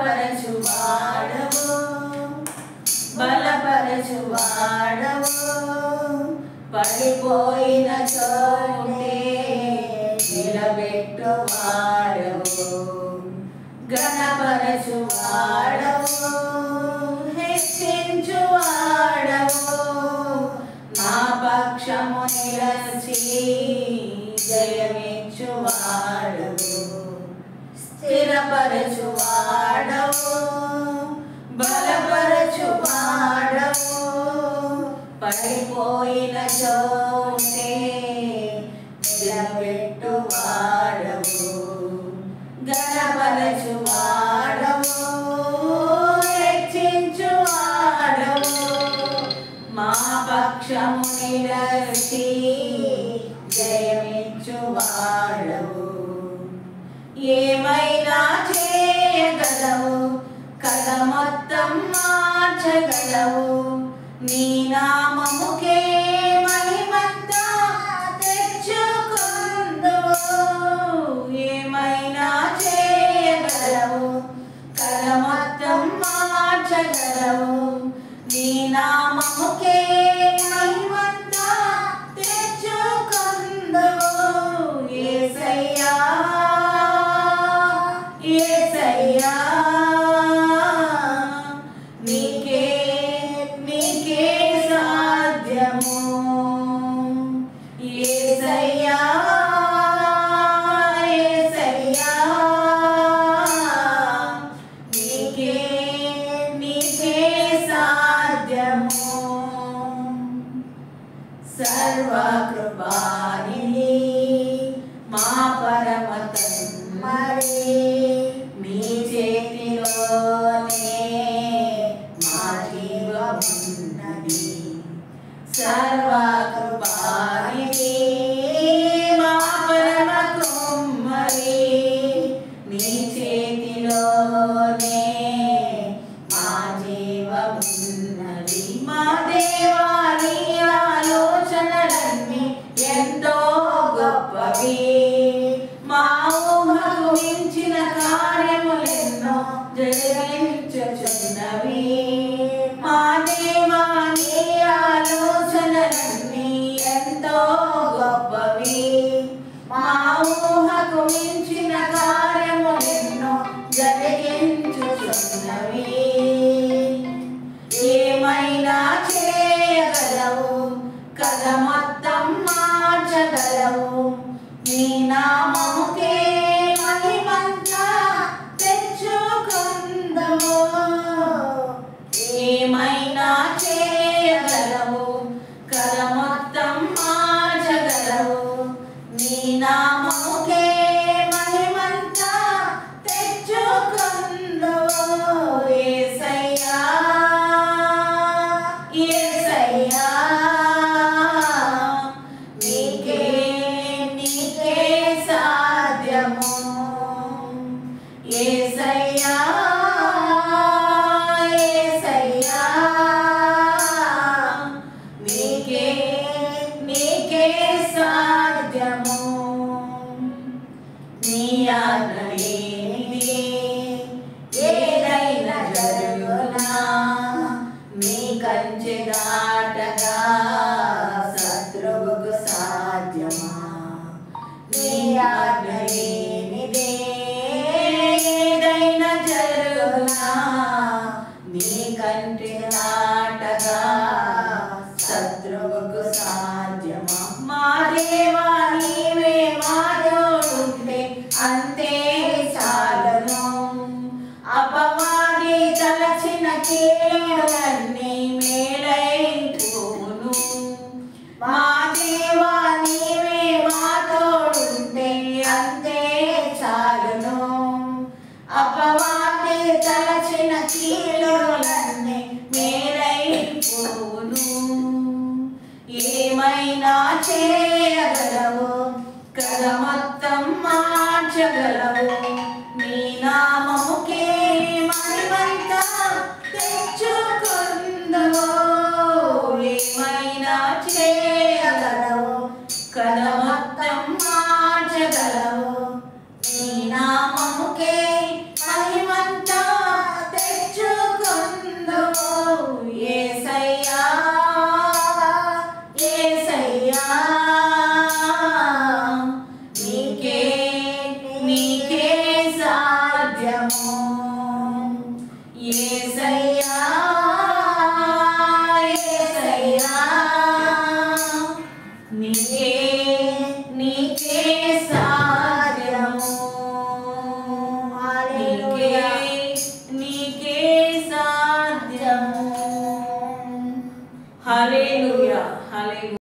స్థిరపరచువాడవు బలపరచువాడవు పడిపోయిన చోటే నిలబెట్టువాడవు ఘనపరచువాడవు హెచ్చించువాడవు నా పక్షము నిలచి జయమిచ్చువాడవు స్థిరపరచువాడవు బలపరచువాడవు పడిపోయిన చోటే నిలబెట్టువాడవు ఘనపరచువాడవు హెచ్చించువాడవు మా పక్షము నిలచి జయమిచ్చువాడవు ఏమైనా చేయగలవు కథ మొత్తం మార్చగలవు నీ నామముకే మహిమంతా తెచ్చుకుందువు ఏమైనా చేయగలవు కథ మొత్తం మార్చగలవు నీ నామముకే మహిమంతా తెచ్చుకుందువు యేసయ్యా యేసయ్యా నీకే సాధ్యము యేసయ్యా యేసయ్యా నీకే సాధ్యము సర్వకృపానిధి మా పరమ తండ్రి నీ చేతిలోనే మా జీవమున్నది సర్వకృపానిధి మా పరమ కుమ్మరి నీ చేతిలోనే మా జీవమున్నది మా దేవా నీ ఆలోచనలన్నీ ఎంతో గొప్పవి మా ఊహకు మించిన కార్యములెన్నో జరిగించుచున్నవి మా దేవా నీ ఆలోచనలన్నీ ఎంతో గొప్పవి మా ఊహకు మించిన కార్యములెన్నో జరిగించుచున్నవి ఏమైనా చేయగలవు కథ మొత్తం మార్చగలవు నీ నామముకే మహిమంతా తెచ్చుకుందువు ఏమైనా చేయగలవు కథ మొత్తం మార్చగలవు నీ నామముకే మహిమంతా తెచ్చుకుందువు యేసయ్యా యేసయ్యా నీకే సాధ్యము యేసయ్యా యేసయ్యా నీకే సాధ్యము నీ ఆజ్ఞ లేనిదే ఏదైనా జరుగునా నీ కంచె దాటగా శత్రువుకు సాధ్యమా నీ ఆజ్ఞ లేనిదే ఏదైనా జరుగునా నీ కంచె దాటగా శత్రువుకు సాధ్యమా మా దేవా నీవే మా తోడుంటే అంతే చాలును అపవాది తలచిన కీడులన్నీ మేలైపోవును మా దేవా నీవే మా తోడుంటే అంతే చాలును అపవాది తలచిన కీడులన్నీ